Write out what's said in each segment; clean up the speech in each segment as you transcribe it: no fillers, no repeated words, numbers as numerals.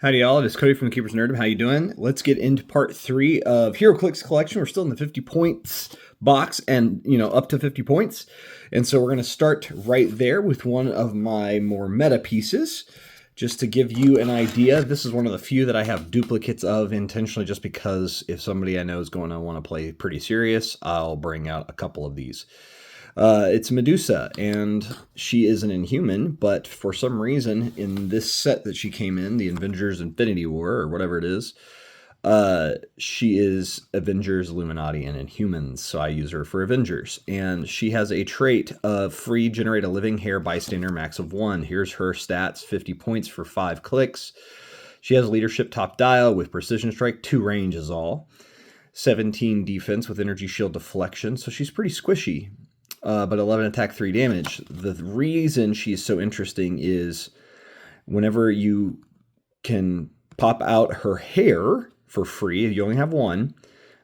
Howdy y'all, it is Cody from the Keeper's Nerdom. How you doing? Let's get into part 3 of Heroclix collection. We're still in the 50 points box and, up to 50 points. And so we're going to start right there with one of my more meta pieces. Just to give you an idea, this is one of the few that I have duplicates of intentionally just because if somebody I know is going to want to play pretty serious, I'll bring out a couple of these. It's Medusa, and she is an Inhuman, but for some reason, in this set that she came in, the Avengers Infinity War, or whatever it is, she is Avengers, Illuminati, and Inhumans, so I use her for Avengers. And she has a trait of free generate a living hair bystander max of 1. Here's her stats, 50 points for 5 clicks. She has leadership top dial with precision strike, 2 range is all. 17 defense with energy shield deflection, so she's pretty squishy. But 11 attack, 3 damage. The reason she's so interesting is whenever you can pop out her hair for free, you only have 1,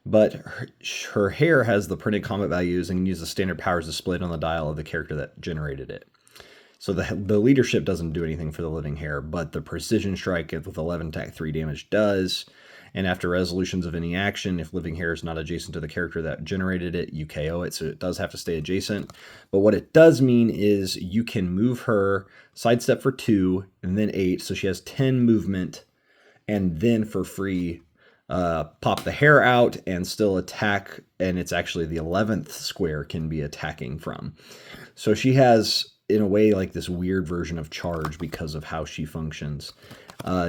but her hair has the printed combat values and can use the standard powers displayed on the dial of the character that generated it. So the leadership doesn't do anything for the living hair, but the precision strike with 11 attack, 3 damage does. And after resolutions of any action, if living hair is not adjacent to the character that generated it, you KO it, so it does have to stay adjacent. But what it does mean is you can move her, sidestep for 2, and then 8, so she has 10 movement, and then for free, pop the hair out and still attack, and it's actually the 11th square can be attacking from. So she has, in a way, like this weird version of charge because of how she functions.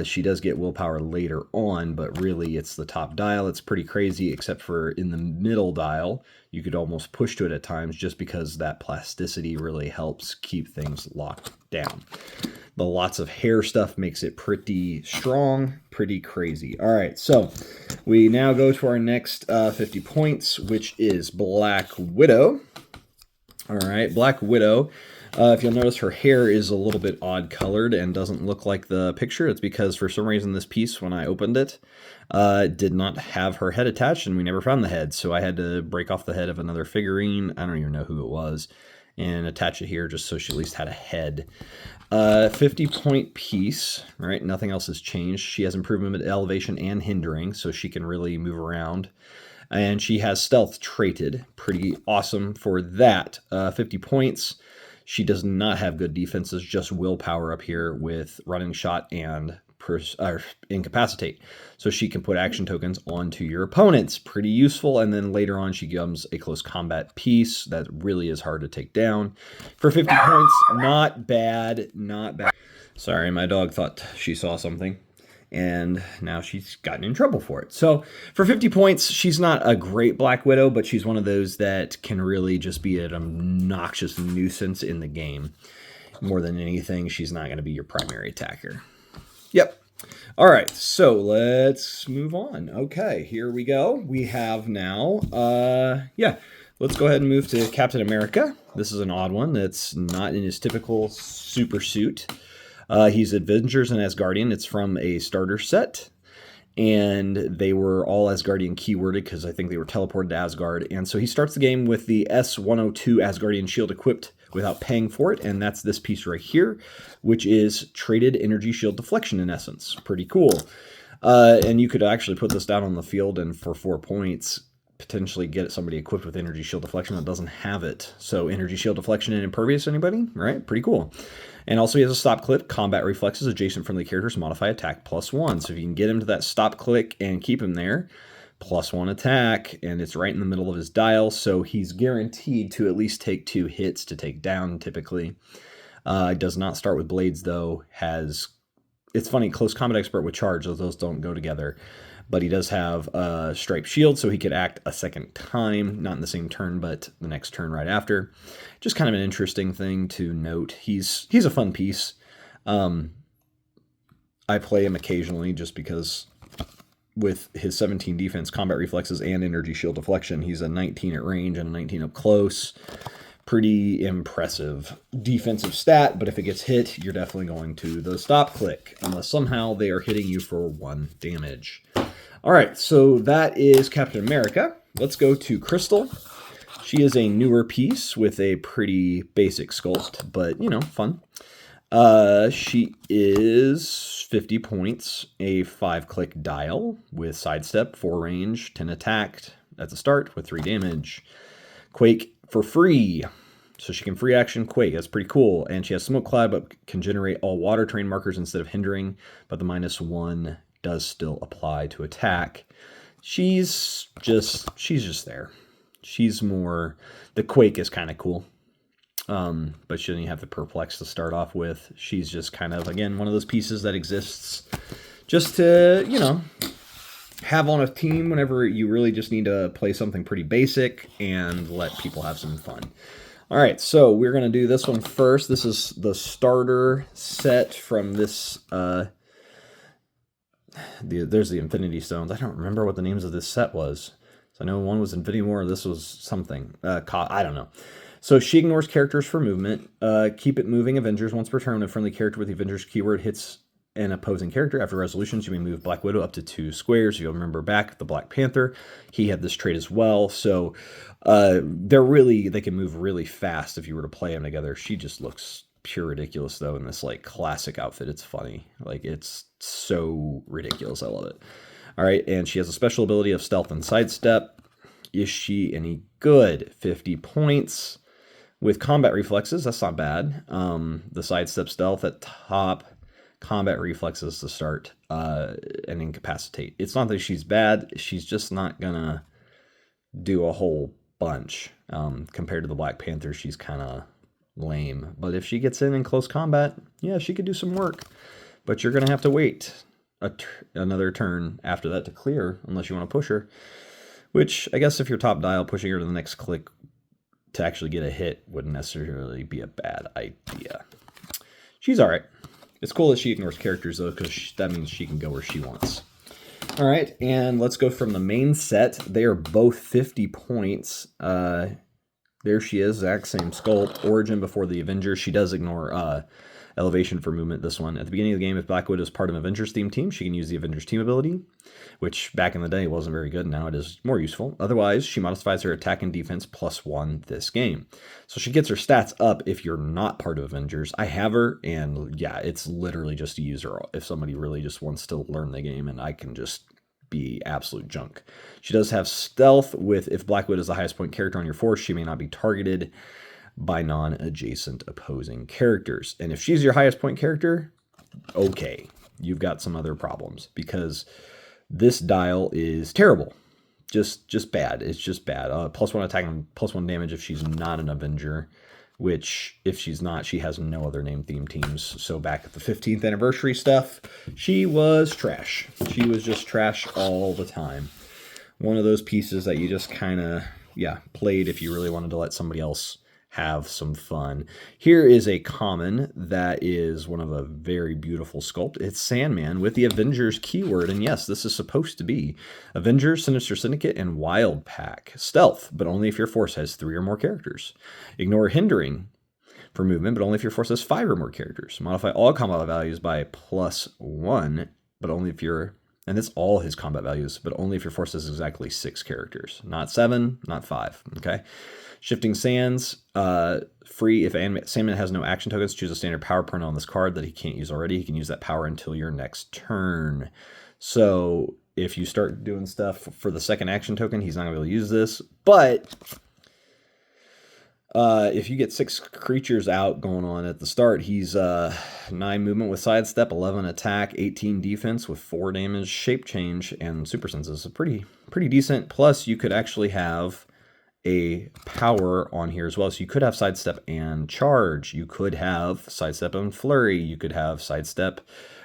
She does get willpower later on, but really it's the top dial. It's pretty crazy, except for in the middle dial, you could almost push to it at times just because that plasticity really helps keep things locked down. The lots of hair stuff makes it pretty strong, pretty crazy. All right, so we now go to our next 50 points, which is Black Widow. All right, Black Widow. If you'll notice, her hair is a little bit odd colored and doesn't look like the picture. It's because for some reason this piece, when I opened it, did not have her head attached, and we never found the head. So I had to break off the head of another figurine. I don't even know who it was, and attach it here just so she at least had a head. 50-point piece, right? Nothing else has changed. She has improvement elevation and hindering, so she can really move around. And she has stealth traded. Pretty awesome for that. 50 points. She does not have good defenses, just willpower up here with running shot and incapacitate. So she can put action tokens onto your opponents. Pretty useful. And then later on, she becomes a close combat piece that really is hard to take down. For 50 points, not bad, not bad. Sorry, my dog thought she saw something, and now she's gotten in trouble for it. So for 50 points, she's not a great Black Widow, but she's one of those that can really just be an obnoxious nuisance in the game. More than anything, she's not going to be your primary attacker. Yep. All right, so let's move on. Okay, here we go. We have now, let's go ahead and move to Captain America. This is an odd one that's not in his typical super suit. He's Avengers and Asgardian. It's from a starter set, and they were all Asgardian keyworded because I think they were teleported to Asgard. And so he starts the game with the S102 Asgardian shield equipped without paying for it, and that's this piece right here, which is traded energy shield deflection in essence. Pretty cool. And you could actually put this down on the field and for 4 points potentially get somebody equipped with energy shield deflection that doesn't have it. So energy shield deflection and impervious, anybody? Right? Pretty cool. And also he has a stop click, combat reflexes, adjacent friendly characters, modify attack +1. So if you can get him to that stop click and keep him there, +1 attack, and it's right in the middle of his dial, so he's guaranteed to at least take 2 hits to take down, typically. Does not start with blades, though. It's funny, close combat expert with charge, those don't go together. But he does have a striped shield, so he could act a second time, not in the same turn, but the next turn right after. Just kind of an interesting thing to note. He's a fun piece. I play him occasionally just because with his 17 defense, combat reflexes, and energy shield deflection, he's a 19 at range and a 19 up close. Pretty impressive defensive stat, but if it gets hit, you're definitely going to the stop click, unless somehow they are hitting you for 1 damage. All right, so that is Captain America. Let's go to Crystal. She is a newer piece with a pretty basic sculpt, but, fun. She is 50 points, a 5-click dial with sidestep, 4 range, 10 attack at the start with 3 damage. Quake for free. So she can free action Quake. That's pretty cool. And she has Smoke Cloud, but can generate all water terrain markers instead of hindering. But the -1 does still apply to attack. She's just there. She's more... The Quake is kind of cool. But she doesn't have the Perplex to start off with. She's just kind of, again, one of those pieces that exists just to, you know, have on a team whenever you really just need to play something pretty basic and let people have some fun. All right, so we're going to do this one first. This is the starter set from this, there's the Infinity Stones. I don't remember what the names of this set was. So I know one was Infinity War, this was something. I don't know. So she ignores characters for movement. Keep it moving Avengers once per turn. When a friendly character with the Avengers keyword hits an opposing character. After resolutions, you may move Black Widow up to 2 squares. You'll remember back the Black Panther. He had this trait as well. So they can move really fast if you were to play them together. She just looks pure ridiculous though in this like classic outfit. It's funny. Like it's so ridiculous. I love it. All right, and she has a special ability of stealth and sidestep. Is she any good? 50 points. With combat reflexes, that's not bad. The sidestep stealth at top, combat reflexes to start, and incapacitate. It's not that she's bad, she's just not gonna do a whole bunch. Compared to the Black Panther, she's kind of lame. But if she gets in close combat, yeah, she could do some work. But you're gonna have to wait another turn after that to clear, unless you want to push her. Which, I guess if you're top dial, pushing her to the next click to actually get a hit wouldn't necessarily be a bad idea. She's all right. It's cool that she ignores characters, though, because that means she can go where she wants. All right, and let's go from the main set. They are both 50 points. There she is, exact same sculpt. Origin before the Avengers. She does ignore elevation for movement, this one. At the beginning of the game, if Black Widow is part of an Avengers theme team, she can use the Avengers team ability, which back in the day wasn't very good. Now it is more useful. Otherwise, she modifies her attack and defense +1 this game. So she gets her stats up if you're not part of Avengers. I have her, and yeah, it's literally just to use her if somebody really just wants to learn the game, and I can just be absolute junk. She does have stealth with if Black Widow is the highest point character on your force, she may not be targeted by non-adjacent opposing characters. And if she's your highest point character, okay, you've got some other problems because this dial is terrible. Just bad. It's just bad. +1 attack and +1 damage if she's not an Avenger, which if she's not, she has no other name theme teams. So back at the 15th anniversary stuff, she was trash. She was just trash all the time. One of those pieces that you just kind of, played if you really wanted to let somebody else have some fun. Here is a common that is one of a very beautiful sculpt. It's Sandman with the Avengers keyword, and yes, this is supposed to be Avengers, Sinister Syndicate, and Wild Pack. Stealth, but only if your force has 3 or more characters. Ignore hindering for movement, but only if your force has 5 or more characters. Modify all combat values by +1, but only if you're, and it's all his combat values, but only if your force has exactly 6 characters. Not 7, not 5, okay? Shifting Sands, free. If Sandman has no action tokens, choose a standard power print on this card that he can't use already. He can use that power until your next turn. So if you start doing stuff for the second action token, he's not going to be able to use this. But if you get 6 creatures out going on at the start, he's 9 movement with sidestep, 11 attack, 18 defense with 4 damage, shape change, and super senses. So pretty decent. Plus, you could actually have a power on here as well. So you could have sidestep and charge. You could have sidestep and flurry. You could have sidestep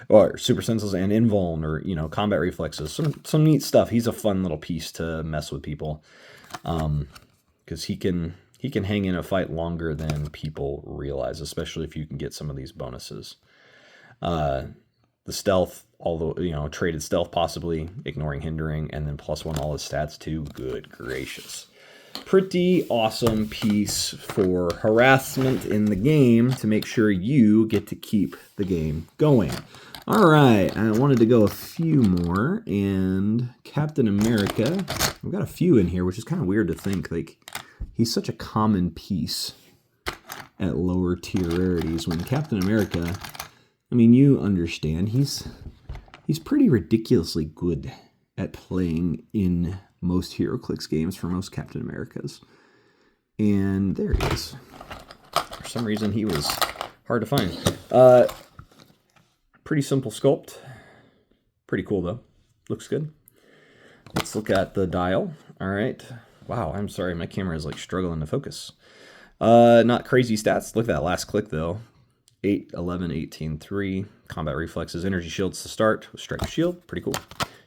or super senses and invuln, or combat reflexes. Some neat stuff. He's a fun little piece to mess with people, because he can hang in a fight longer than people realize, especially if you can get some of these bonuses. The stealth, although traded stealth possibly, ignoring hindering, and then +1 all his stats too. Good gracious. Pretty awesome piece for harassment in the game to make sure you get to keep the game going. All right, I wanted to go a few more, and Captain America, we've got a few in here, which is kind of weird to think, like, he's such a common piece. at lower tier rarities when Captain America, I mean, you understand, he's pretty ridiculously good at playing in most Heroclix games for most Captain Americas. And there he is. For some reason, he was hard to find. Pretty simple sculpt. Pretty cool, though. Looks good. Let's look at the dial. All right. Wow, I'm sorry. My camera is like struggling to focus. Not crazy stats. Look at that last click, though. 8, 11, 18, 3. Combat reflexes, energy shields to start. Strike shield. Pretty cool.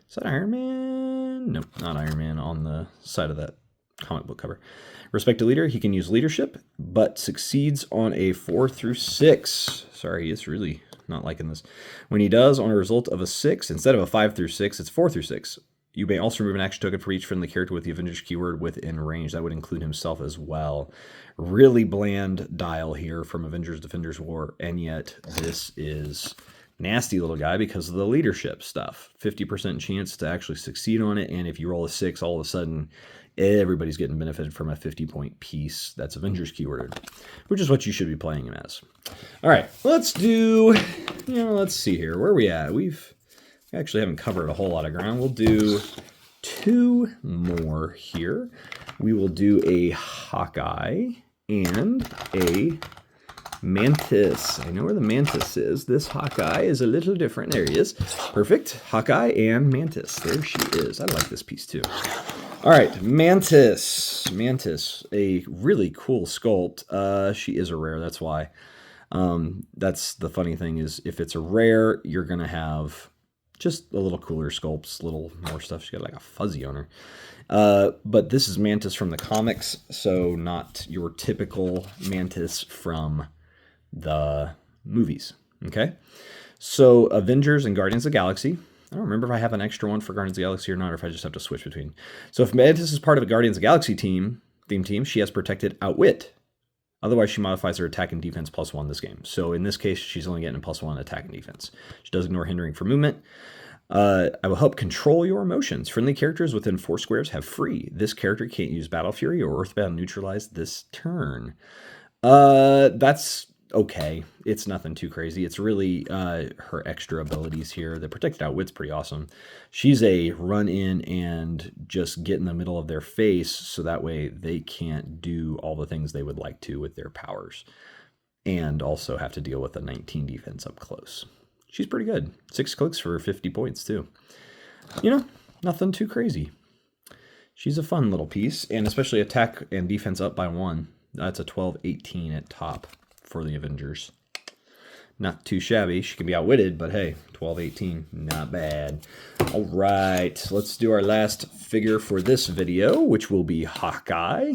Is that Iron Man? Nope, not Iron Man on the side of that comic book cover. Respect to leader. He can use leadership, but succeeds on a 4 through 6. Sorry, it's really not liking this. When he does, on a result of a 6, instead of a 5 through 6, it's 4 through 6. You may also remove an action token for each friendly character with the Avengers keyword within range. That would include himself as well. Really bland dial here from Avengers Defenders War, and yet this is nasty little guy because of the leadership stuff. 50% chance to actually succeed on it, and if you roll a 6, all of a sudden everybody's getting benefited from a 50-point piece that's Avengers keyworded, which is what you should be playing him as. All right, let's do, let's see here. Where are we at? We actually haven't covered a whole lot of ground. We'll do 2 more here. We will do a Hawkeye and a Mantis. I know where the Mantis is. This Hawkeye is a little different. There he is. Perfect. Hawkeye and Mantis. There she is. I like this piece too. All right, Mantis. Mantis, a really cool sculpt. She is a rare, that's why. That's the funny thing is if it's a rare, you're going to have just a little cooler sculpts, little more stuff. She's got like a fuzzy on her. But this is Mantis from the comics, so not your typical Mantis from the movies. Okay? So Avengers and Guardians of the Galaxy. I don't remember if I have an extra one for Guardians of the Galaxy or not, or if I just have to switch between. So if Mantis is part of a Guardians of the Galaxy theme, she has protected Outwit. Otherwise, she modifies her attack and defense +1 this game. So in this case, she's only getting a +1 attack and defense. She does ignore hindering for movement. I will help control your emotions. Friendly characters within 4 squares have free. This character can't use Battle Fury or Earthbound Neutralize this turn. That's okay. It's nothing too crazy. It's really her extra abilities here. The Protected Outwit's pretty awesome. She's a run in and just get in the middle of their face so that way they can't do all the things they would like to with their powers. And also have to deal with a 19 defense up close. She's pretty good. 6 clicks for 50 points too. Nothing too crazy. She's a fun little piece, and especially attack and defense up by 1. That's a 12-18 at top for the Avengers. Not too shabby. She can be outwitted, but hey, 12-18, not bad. All right, let's do our last figure for this video, which will be Hawkeye.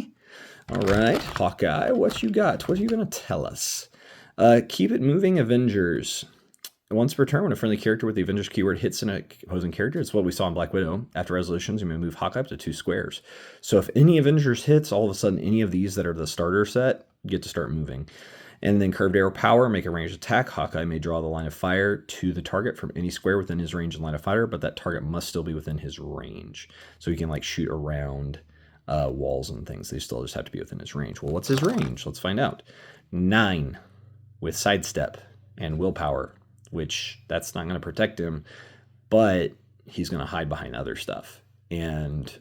All right, Hawkeye, what you got? What are you going to tell us? Keep it moving, Avengers. Once per turn, when a friendly character with the Avengers keyword hits an opposing character, it's what we saw in Black Widow. After resolutions, you may move Hawkeye up to 2 squares. So if any Avengers hits, all of a sudden, any of these that are the starter set get to start moving. And then curved arrow power, make a ranged attack. Hawkeye may draw the line of fire to the target from any square within his range and line of fire, but that target must still be within his range. So he can like shoot around walls and things. They still just have to be within his range. Well, what's his range? Let's find out. 9 with sidestep and willpower, which that's not going to protect him, but he's going to hide behind other stuff. And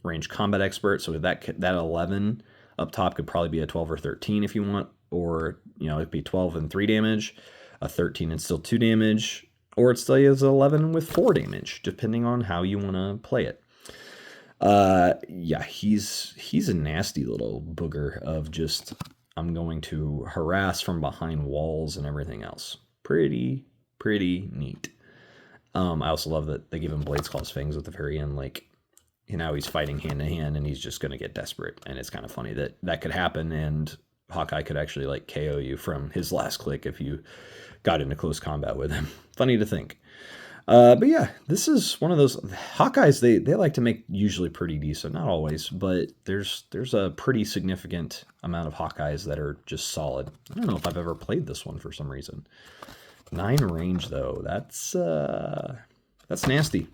range combat expert, so that 11 up top could probably be a 12 or 13 if you want, or it'd be 12 and 3 damage, a 13 and still 2 damage, or it still is 11 with 4 damage, depending on how you want to play it. Yeah, he's a nasty little booger of just, I'm going to harass from behind walls and everything else. Pretty neat. I also love that they give him Blades Claw's fangs at the very end, like, he's fighting hand to hand and he's just going to get desperate. And it's kind of funny that could happen, and Hawkeye could actually like KO you from his last click if you got into close combat with him. Funny to think. But yeah, this is one of those Hawkeyes. They like to make usually pretty decent, not always, but there's a pretty significant amount of Hawkeyes that are just solid. I don't know if I've ever played this one for some reason. 9 range though, that's nasty.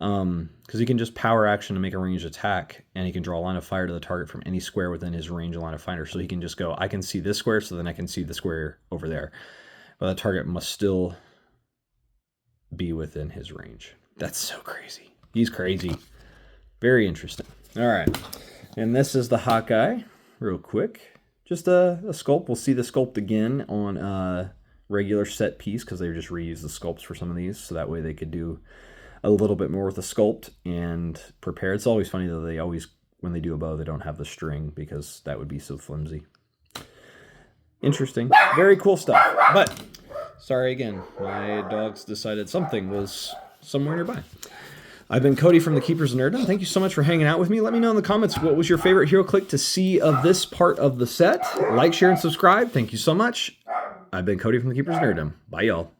because he can just power action to make a ranged attack, and he can draw a line of fire to the target from any square within his range line of fire. So he can just go, I can see this square, so then I can see the square over there. But the target must still be within his range. That's so crazy. He's crazy. Very interesting. All right. And this is the Hawkeye, real quick. Just a sculpt. We'll see the sculpt again on a regular set piece because they just reused the sculpts for some of these, so that way they could do a little bit more with the sculpt and prepare. It's always funny that they always, when they do a bow, they don't have the string because that would be so flimsy. Interesting. Very cool stuff. But, sorry again, my dogs decided something was somewhere nearby. I've been Cody from the Keepers of Nerddom. Thank you so much for hanging out with me. Let me know in the comments what was your favorite Heroclix to see of this part of the set. Like, share, and subscribe. Thank you so much. I've been Cody from the Keepers of Nerddom. Bye, y'all.